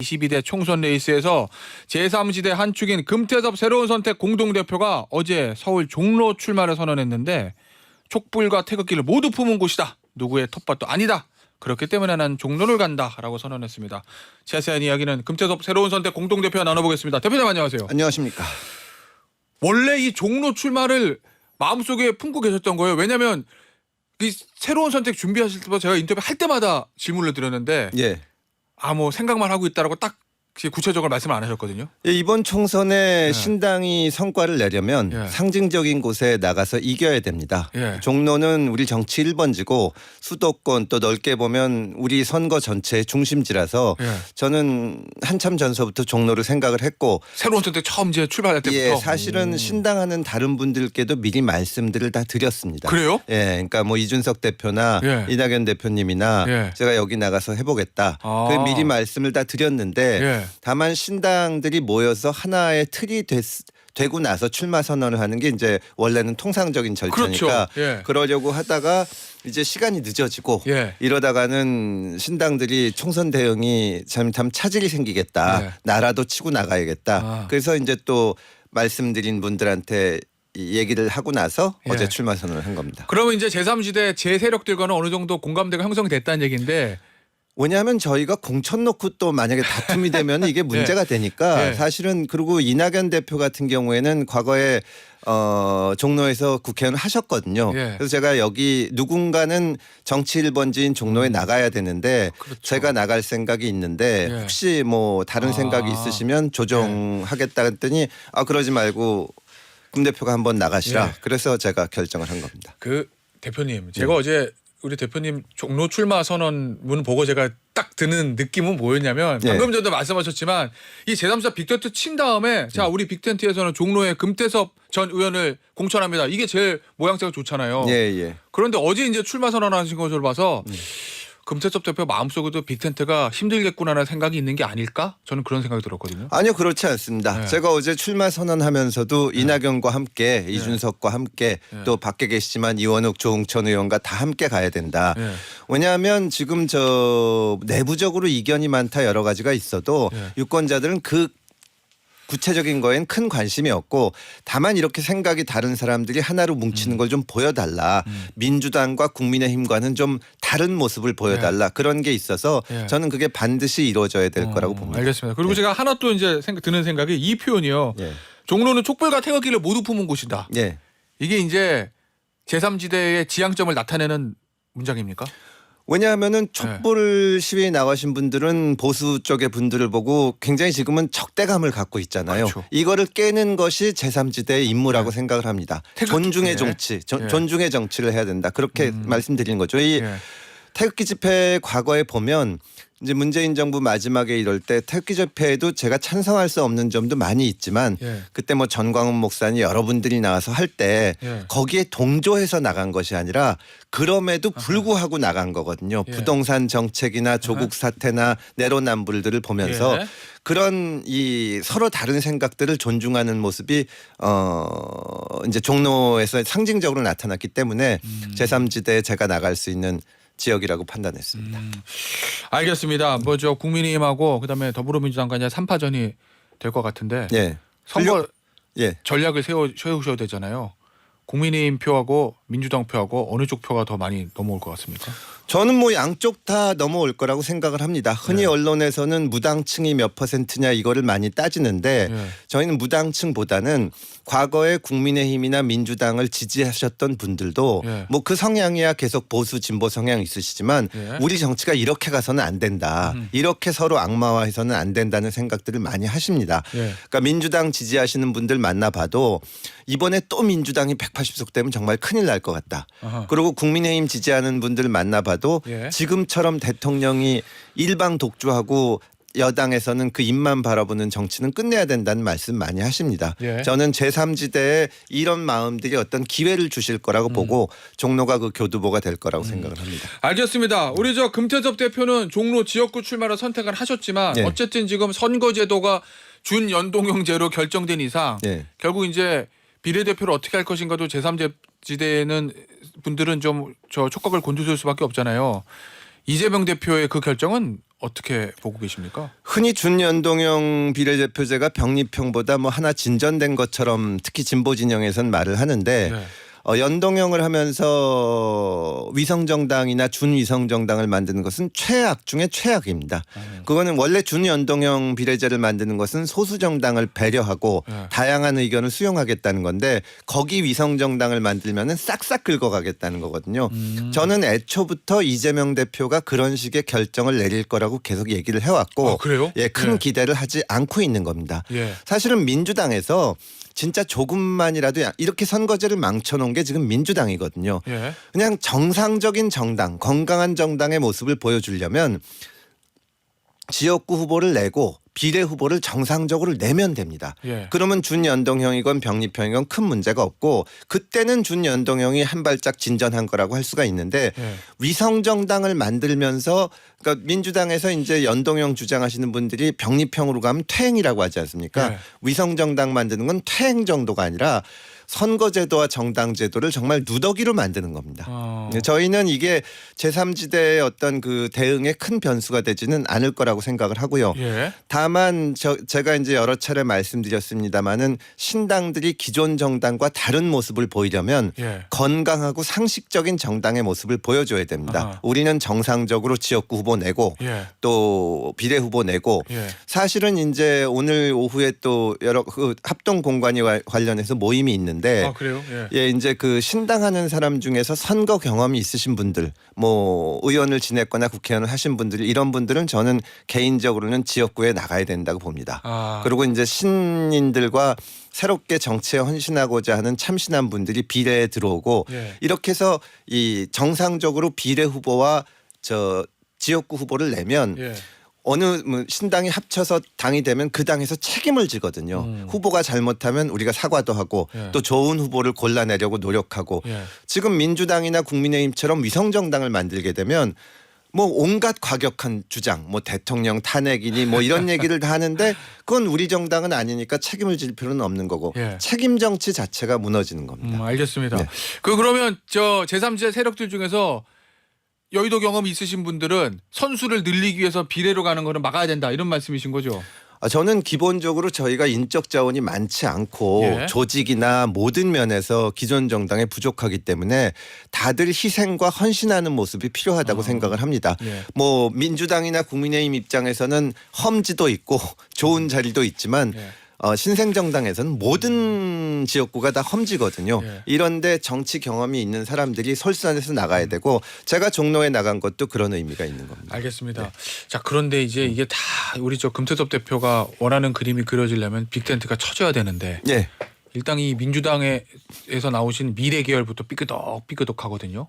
22대 총선 레이스에서 제3지대 한 축인 금태섭 새로운 선택 공동대표가 어제 서울 종로 출마를 선언했는데 촛불과 태극기를 모두 품은 곳이다. 누구의 텃밭도 아니다. 그렇기 때문에 난 종로를 간다라고 선언했습니다. 자세한 이야기는 금태섭 새로운 선택 공동대표와 나눠보겠습니다. 대표님 안녕하세요. 안녕하십니까. 원래 이 종로 출마를 마음속에 품고 계셨던 거예요. 왜냐하면 이 새로운 선택 준비하실 때 제가 인터뷰 할 때마다 질문을 드렸는데 예. 뭐 생각만 하고 있다라고 딱 구체적으로 말씀을 안 하셨거든요. 예, 이번 총선에 예. 신당이 성과를 내려면 예. 상징적인 곳에 나가서 이겨야 됩니다. 예. 종로는 우리 정치 1번지고 수도권 또 넓게 보면 우리 선거 전체의 중심지라서 예. 저는 한참 전서부터 종로를 생각을 했고 새로운 선택 처음 이제 출발할 때부터. 예, 사실은 신당하는 다른 분들께도 미리 말씀들을 다 드렸습니다. 그래요? 예, 그러니까 뭐 이준석 대표나 예. 이낙연 대표님이나 예. 제가 여기 나가서 해보겠다. 아. 그 미리 말씀을 다 드렸는데 예. 다만 신당들이 모여서 하나의 틀이 되고 나서 출마 선언을 하는 게 이제 원래는 통상적인 절차니까 그렇죠. 예. 그러려고 하다가 이제 시간이 늦어지고 예. 이러다가는 신당들이 총선 대응이 참 차질이 생기겠다. 예. 나라도 치고 나가야겠다. 아. 그래서 이제 또 말씀드린 분들한테 이 얘기를 하고 나서 예. 어제 출마 선언을 한 겁니다. 그러면 이제 제3지대 제 세력들과는 어느 정도 공감대가 형성이 됐다는 얘기인데. 왜냐하면 저희가 공천 놓고 또 만약에 다툼이 되면 이게 문제가 되니까 예. 사실은 그리고 이낙연 대표 같은 경우에는 과거에 종로에서 국회의원 하셨거든요. 예. 그래서 제가 여기 누군가는 정치 1번지인 종로에 나가야 되는데 그렇죠. 제가 나갈 생각이 있는데 예. 혹시 뭐 다른 생각이 있으시면 조정하겠다 했더니 그러지 말고 금 대표가 한번 나가시라. 예. 그래서 제가 결정을 한 겁니다. 그 대표님 제가 어제 우리 대표님 종로 출마 선언문 보고 제가 딱 드는 느낌은 뭐였냐면 예. 방금 전에도 말씀하셨지만 이 제3자 빅텐트 친 다음에 자 우리 빅텐트에서는 종로에 금태섭 전 의원을 공천합니다. 이게 제일 모양새가 좋잖아요. 예. 그런데 어제 이제 출마 선언하신 것을 봐서 금태섭 대표 마음속에도 빅텐트가 힘들겠구나라는 생각이 있는 게 아닐까? 저는 그런 생각이 들었거든요. 아니요, 그렇지 않습니다. 네. 제가 어제 출마 선언하면서도 이낙연과 함께 이준석과 함께 또 밖에 계시지만 이원욱 조응천 의원과 다 함께 가야 된다. 네. 왜냐하면 지금 저 내부적으로 이견이 많다 여러 가지가 있어도 네. 유권자들은 그 구체적인 거엔 큰 관심이 없고 다만 이렇게 생각이 다른 사람들이 하나로 뭉치는 걸 좀 보여달라. 민주당과 국민의힘과는 좀 다른 모습을 보여달라. 그런 게 있어서 저는 그게 반드시 이루어져야 될 거라고 봅니다. 알겠습니다. 그리고 제가 하나 또 이제 드는 생각이 이 표현이요. 예. 종로는 촛불과 태극기를 모두 품은 곳이다. 예. 이게 이제 제3지대의 지향점을 나타내는 문장입니까? 왜냐하면은 촛불 시위에 나가신 분들은 보수 쪽의 분들을 보고 굉장히 지금은 적대감을 갖고 있잖아요. 그렇죠. 이거를 깨는 것이 제3지대의 임무라고 생각을 합니다. 태극기. 존중의 예. 정치, 예. 존중의 정치를 해야 된다. 그렇게 말씀드리는 거죠. 이 예. 태극기 집회 과거에 보면 이제 문재인 정부 마지막에 이럴 때 태극기 집회에도 제가 찬성할 수 없는 점도 많이 있지만 예. 그때 뭐 전광훈 목사님 여러분들이 나와서 할 때 예. 거기에 동조해서 나간 것이 아니라 그럼에도 불구하고 나간 거거든요. 예. 부동산 정책이나 조국 사태나 내로남불들을 보면서 예. 그런 이 서로 다른 생각들을 존중하는 모습이 이제 종로에서 상징적으로 나타났기 때문에 제3지대에 제가 나갈 수 있는 지역이라고 판단했습니다. 알겠습니다. 뭐죠 국민의힘하고 그다음에 더불어민주당과 이제 3파전이 될 것 같은데 예. 선거 예. 전략을 세우셔야 되잖아요. 국민의힘 표하고 민주당 표하고 어느 쪽 표가 더 많이 넘어올 것 같습니까? 저는 뭐 양쪽 다 넘어올 거라고 생각을 합니다. 흔히 언론에서는 무당층이 몇 %냐 이거를 많이 따지는데 저희는 무당층보다는 과거에 국민의힘이나 민주당을 지지하셨던 분들도 뭐 그 성향이야 계속 보수 진보 성향 있으시지만 우리 정치가 이렇게 가서는 안 된다. 이렇게 서로 악마화해서는 안 된다는 생각들을 많이 하십니다. 그러니까 민주당 지지하시는 분들 만나봐도 이번에 또 민주당이 180석 되면 정말 큰일 날 것 같다. 그리고 국민의힘 지지하는 분들 만나봐도 지금처럼 대통령이 일방 독주하고 여당에서는 그 입만 바라보는 정치는 끝내야 된다는 말씀 많이 하십니다. 저는 제3지대에 이런 마음들이 어떤 기회를 주실 거라고 보고 종로가 그 교두보가 될 거라고 생각을 합니다. 알겠습니다. 우리 저 금태섭 대표는 종로 지역구 출마를 선택을 하셨지만 어쨌든 지금 선거제도가 준연동형제로 결정된 이상 결국 이제 비례대표를 어떻게 할 것인가도 제3지대에는 분들은 좀 저 촉각을 곤두설 수밖에 없잖아요. 이재명 대표의 그 결정은 어떻게 보고 계십니까? 흔히 준연동형 비례대표제가 병립형보다 뭐 하나 진전된 것처럼 특히 진보 진영에서는 말을 하는데 네. 연동형을 하면서 위성정당이나 준위성정당을 만드는 것은 최악 중에 최악입니다. 그거는 원래 준연동형 비례제를 만드는 것은 소수정당을 배려하고 다양한 의견을 수용하겠다는 건데 거기 위성정당을 만들면은 싹싹 긁어가겠다는 거거든요. 저는 애초부터 이재명 대표가 그런 식의 결정을 내릴 거라고 계속 얘기를 해왔고 그래요? 예, 큰 기대를 하지 않고 있는 겁니다. 예. 사실은 민주당에서 진짜 조금만이라도 이렇게 선거제를 망쳐놓은 게 지금 민주당이거든요. 예. 그냥 정상적인 정당, 건강한 정당의 모습을 보여주려면 지역구 후보를 내고 비례 후보를 정상적으로 내면 됩니다. 예. 그러면 준연동형이건 병립형이건 큰 문제가 없고 그때는 준연동형이 한 발짝 진전한 거라고 할 수가 있는데 예. 위성정당을 만들면서 그러니까 민주당에서 이제 연동형 주장하시는 분들이 병립형으로 가면 퇴행이라고 하지 않습니까? 예. 위성정당 만드는 건 퇴행 정도가 아니라 선거제도와 정당제도를 정말 누더기로 만드는 겁니다. 저희는 이게 제3지대의 어떤 그 대응에 큰 변수가 되지는 않을 거라고 생각을 하고요. 예. 다만 제가 이제 여러 차례 말씀드렸습니다마는 신당들이 기존 정당과 다른 모습을 보이려면 예. 건강하고 상식적인 정당의 모습을 보여줘야 됩니다. 아하. 우리는 정상적으로 지역구 후보 내고 예. 또 비례 후보 내고 예. 사실은 이제 오늘 오후에 또 여러 그 합동 공관위 관련해서 모임이 있는데 그래요? 예. 예, 이제 그 신당하는 사람 중에서 선거 경험이 있으신 분들, 뭐 의원을 지냈거나 국회의원을 하신 분들 이런 분들은 저는 개인적으로는 지역구에 나가야 된다고 봅니다. 그리고 이제 신인들과 새롭게 정치에 헌신하고자 하는 참신한 분들이 비례에 들어오고 예. 이렇게 해서 이 정상적으로 비례 후보와 저 지역구 후보를 내면 예. 어느 신당이 합쳐서 당이 되면 그 당에서 책임을 지거든요. 후보가 잘못하면 우리가 사과도 하고 예. 또 좋은 후보를 골라내려고 노력하고 예. 지금 민주당이나 국민의힘처럼 위성정당을 만들게 되면 뭐 온갖 과격한 주장, 뭐 대통령 탄핵이니 뭐 이런 얘기를 다 하는데 그건 우리 정당은 아니니까 책임을 질 필요는 없는 거고 예. 책임 정치 자체가 무너지는 겁니다. 알겠습니다. 네. 그러면 저 제3지대 세력들 중에서 여의도 경험이 있으신 분들은 선수를 늘리기 위해서 비례로 가는 거는 막아야 된다 이런 말씀이신 거죠? 저는 기본적으로 저희가 인적 자원이 많지 않고 예. 조직이나 모든 면에서 기존 정당에 부족하기 때문에 다들 희생과 헌신하는 모습이 필요하다고 생각을 합니다. 예. 뭐 민주당이나 국민의힘 입장에서는 험지도 있고 좋은 자리도 있지만 예. 신생정당에서는 모든 지역구가 다 험지거든요. 예. 이런데 정치 경험이 있는 사람들이 설산에서 나가야 되고 제가 종로에 나간 것도 그런 의미가 있는 겁니다. 알겠습니다. 네. 자, 그런데 이제 이게 다 우리 저 금태섭 대표가 원하는 그림이 그려지려면 빅텐트가 쳐져야 되는데 예. 일단 이 민주당에서 나오신 미래 계열부터 삐끄덕하거든요.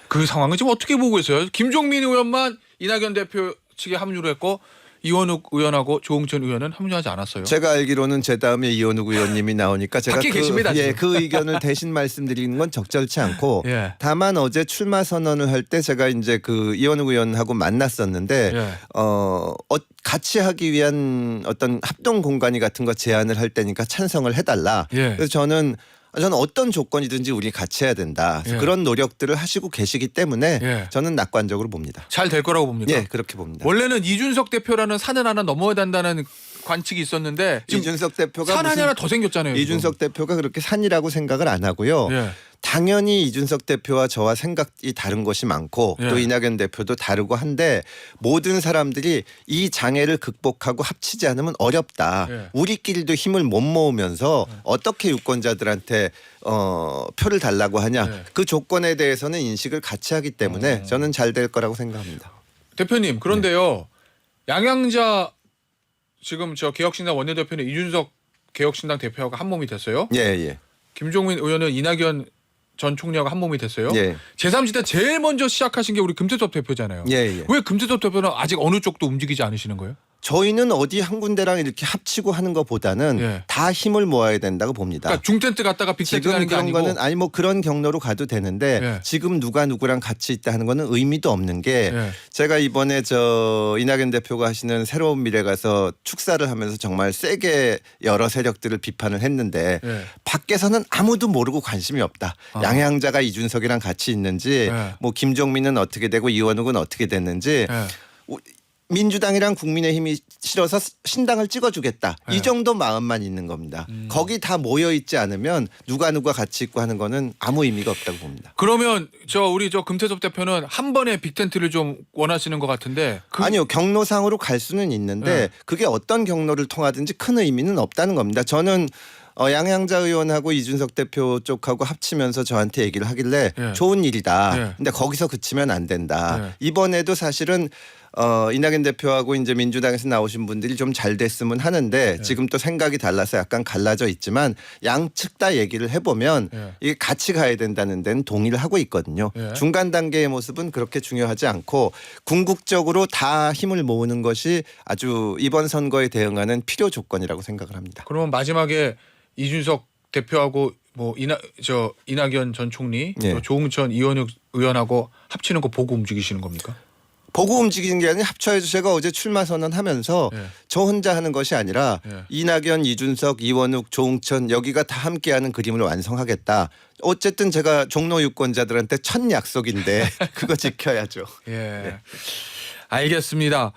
그 상황을 지금 어떻게 보고 있어요? 김종민 의원만 이낙연 대표 측에 합류를 했고 이원욱 의원하고 조홍천 의원은 합류하지 않았어요. 제가 알기로는 제 다음에 이원욱 의원님이 나오니까 제가 밖에 계십니다, 지금. 그 의견을 대신 말씀드리는 건 적절치 않고 예. 다만 어제 출마 선언을 할 때 제가 이제 그 이원욱 의원하고 만났었는데 예. 같이 하기 위한 어떤 합동 공간이 같은 거 제안을 할 때니까 찬성을 해달라. 예. 그래서 저는 어떤 조건이든지 우리 같이 해야 된다. 예. 그런 노력들을 하시고 계시기 때문에 예. 저는 낙관적으로 봅니다. 잘 될 거라고 봅니까? 예, 그렇게 봅니다. 원래는 이준석 대표라는 산을 하나 넘어야 된다는 관측이 있었는데 지금 이준석 대표가 산 무슨 하나 더 생겼잖아요. 이준석 대표가 그렇게 산이라고 생각을 안 하고요. 예. 당연히 이준석 대표와 저와 생각이 다른 것이 많고 예. 또 이낙연 대표도 다르고 한데 모든 사람들이 이 장애를 극복하고 합치지 않으면 어렵다. 예. 우리끼리도 힘을 못 모으면서 어떻게 유권자들한테 표를 달라고 하냐. 예. 그 조건에 대해서는 인식을 같이 하기 때문에 저는 잘 될 거라고 생각합니다. 대표님 그런데요. 양양자 지금 저 개혁신당 원내대표는 이준석 개혁신당 대표하고 한 몸이 됐어요. 예, 예. 김종민 의원은 이낙연 전 총리하고 한 몸이 됐어요. 예. 제3지대 제일 먼저 시작하신 게 우리 금태섭 대표잖아요. 예, 예. 왜 금태섭 대표는 아직 어느 쪽도 움직이지 않으시는 거예요? 저희는 어디 한 군데랑 이렇게 합치고 하는 것보다는 예. 다 힘을 모아야 된다고 봅니다. 그러니까 중텐트 갔다가 빅텐트 지금 가는 게 그런 아니고 거는 아니 뭐 그런 경로로 가도 되는데 예. 지금 누가 누구랑 같이 있다 하는 거는 의미도 없는 게 예. 제가 이번에 저 이낙연 대표가 하시는 새로운 미래 가서 축사를 하면서 정말 세게 여러 세력들을 비판을 했는데 예. 밖에서는 아무도 모르고 관심이 없다. 양양자가 이준석이랑 같이 있는지 예. 뭐 김종민은 어떻게 되고 이원욱은 어떻게 됐는지 예. 민주당이랑 국민의힘이 싫어서 신당을 찍어주겠다. 네. 이 정도 마음만 있는 겁니다. 거기 다 모여 있지 않으면 누가 같이 있고 하는 거는 아무 의미가 없다고 봅니다. 그러면 우리 금태섭 대표는 한 번에 빅텐트를 좀 원하시는 것 같은데 아니요. 경로상으로 갈 수는 있는데 네. 그게 어떤 경로를 통하든지 큰 의미는 없다는 겁니다. 저는 양양자 의원하고 이준석 대표 쪽하고 합치면서 저한테 얘기를 하길래 예. 좋은 일이다. 예. 근데 거기서 그치면 안 된다. 예. 이번에도 사실은 이낙연 대표하고 이제 민주당에서 나오신 분들이 좀 잘 됐으면 하는데 지금 또 생각이 달라서 약간 갈라져 있지만 양측 다 얘기를 해보면 이게 같이 가야 된다는 데는 동의를 하고 있거든요. 중간 단계의 모습은 그렇게 중요하지 않고 궁극적으로 다 힘을 모으는 것이 아주 이번 선거에 대응하는 필요 조건이라고 생각을 합니다. 그러면 마지막에 이준석 대표하고 이낙연 전 총리, 예. 또 조응천 이원욱 의원하고 합치는 거 보고 움직이시는 겁니까? 보고 움직이는 게 아니라 합쳐서 제가 어제 출마 선언하면서 예. 저 혼자 하는 것이 아니라 예. 이낙연, 이준석, 이원욱, 조응천 여기가 다 함께하는 그림을 완성하겠다. 어쨌든 제가 종로 유권자들한테 첫 약속인데 그거 지켜야죠. 예. 알겠습니다.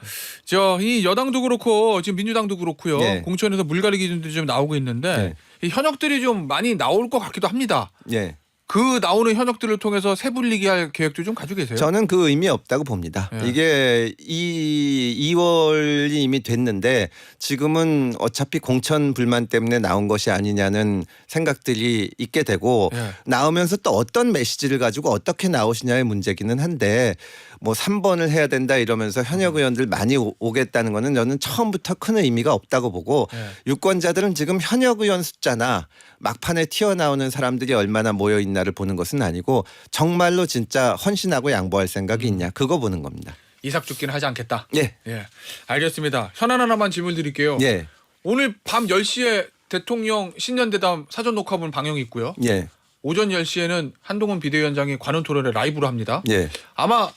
이 여당도 그렇고 지금 민주당도 그렇고요. 예. 공천에서 물갈이 기준들이 좀 나오고 있는데 이 현역들이 좀 많이 나올 것 같기도 합니다. 예. 그 나오는 현역들을 통해서 세분리기 할 계획도 좀 가지고 계세요? 저는 그 의미 없다고 봅니다. 예. 이게 2월이 이미 됐는데 지금은 어차피 공천 불만 때문에 나온 것이 아니냐는 생각들이 있게 되고 예. 나오면서 또 어떤 메시지를 가지고 어떻게 나오시냐의 문제기는 한데 뭐 3번을 해야 된다 이러면서 현역 의원들 많이 오겠다는 거는 저는 처음부터 큰 의미가 없다고 보고 예. 유권자들은 지금 현역 의원 숫자나 막판에 튀어나오는 사람들이 얼마나 모여 있나를 보는 것은 아니고 정말로 진짜 헌신하고 양보할 생각이 있냐 그거 보는 겁니다. 이삭 죽기는 하지 않겠다. 예. 예. 알겠습니다. 현안 하나만 질문 드릴게요. 예. 오늘 밤 10시에 대통령 신년대담 사전 녹화본 방영이 있고요. 예. 오전 10시에는 한동훈 비대위원장이 관훈 토론회 라이브로 합니다. 예. 아마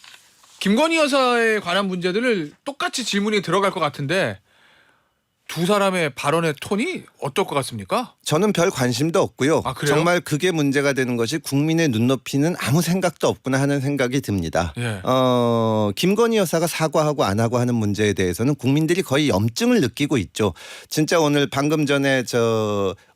김건희 여사에 관한 문제들을 똑같이 질문이 들어갈 것 같은데 두 사람의 발언의 톤이 어떨 것 같습니까? 저는 별 관심도 없고요. 아, 그래요? 정말 그게 문제가 되는 것이 국민의 눈높이는 아무 생각도 없구나 하는 생각이 듭니다. 예. 김건희 여사가 사과하고 안 하고 하는 문제에 대해서는 국민들이 거의 염증을 느끼고 있죠. 진짜 오늘 방금 전에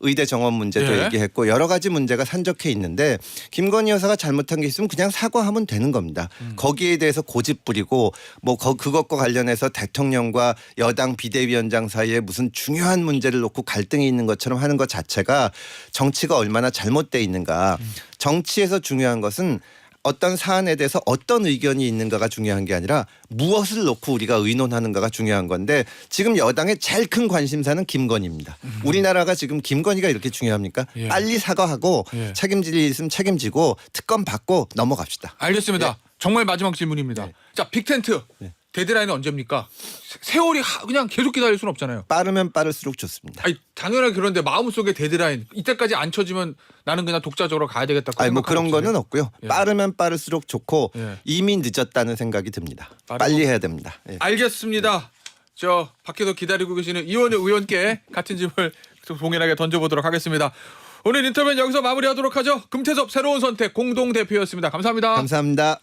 의대 정원 문제도 예. 얘기했고 여러 가지 문제가 산적해 있는데 김건희 여사가 잘못한 게 있으면 그냥 사과하면 되는 겁니다. 거기에 대해서 고집 부리고 뭐 그것과 관련해서 대통령과 여당 비대위원장 사이에 무슨 중요한 문제를 놓고 갈등이 있는 것처럼 하는 것 자체가 정치가 얼마나 잘못돼 있는가. 정치에서 중요한 것은 어떤 사안에 대해서 어떤 의견이 있는가가 중요한 게 아니라 무엇을 놓고 우리가 의논하는가가 중요한 건데 지금 여당의 제일 큰 관심사는 김건희입니다. 우리나라가 지금 김건희가 이렇게 중요합니까? 예. 빨리 사과하고 예. 책임질 일 있으면 책임지고 특검 받고 넘어갑시다. 알겠습니다. 예. 정말 마지막 질문입니다. 자, 빅텐트. 데드라인은 언제입니까? 세월이 그냥 계속 기다릴 수는 없잖아요. 빠르면 빠를수록 좋습니다. 아니, 당연하게 그런데 마음속에 데드라인 이때까지 안 쳐지면 나는 그냥 독자적으로 가야 되겠다. 아니 뭐 그런 거는 없고요. 예. 빠르면 빠를수록 좋고 예. 이미 늦었다는 생각이 듭니다. 빠르고. 빨리 해야 됩니다. 예. 알겠습니다. 밖에서 기다리고 계시는 이원우 의원께 같은 질문을 동일하게 던져보도록 하겠습니다. 오늘 인터뷰는 여기서 마무리하도록 하죠. 금태섭 새로운 선택 공동대표였습니다. 감사합니다. 감사합니다.